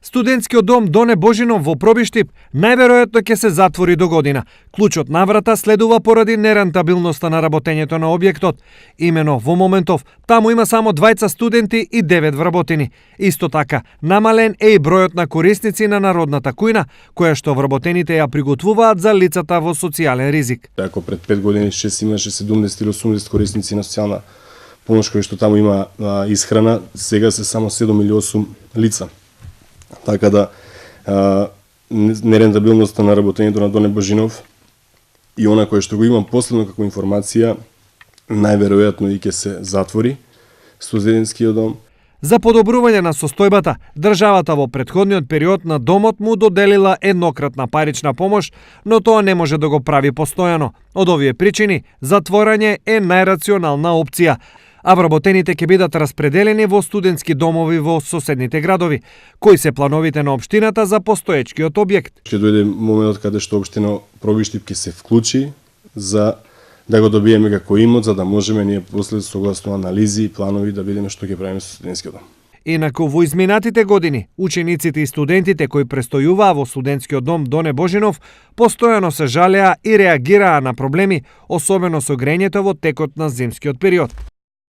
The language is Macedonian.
Студентскиот дом Доне Божинов во Пробиштип најверојатно ќе се затвори до година. Клучот на врата следува поради нерентабилноста на работењето на објектот. Имено во моментов таму има само 2 студенти и 9 вработени. Исто така, намален е и бројот на корисници на народната кујна, која што вработените ја приготвуваат за лицата во социјален ризик. Ако пред 5 години имаше 70 или 80 корисници на социјална помош кои што таму има исхрана, сега се само 7 или 8 лица. Така да нерентабилноста на работењето на Доне Божинов и она кое што го имам последно како информација, најверојатно и ќе се затвори студентскиот дом. За подобрување на состојбата, државата во претходниот период на домот му доделила еднократна парична помош, но тоа не може да го прави постојано. Од овие причини, затворање е најрационална опција, а вработените ќе бидат распределени во студентски домови во соседните градови. Кои се плановите на општината за постоечкиот објект? Ќе дојде моментот каде што општина Пробиштип ќе се вклучи за да го добиеме како имот, за да можеме ние после согласно анализи и планови да видиме што ќе правиме со студентскиот дом. Инаку во изминатите години, учениците и студентите кои престојуваа во студентскиот дом Доне Божинов постојано се жалеа и реагираа на проблеми, особено со грењето во текот на зимскиот период.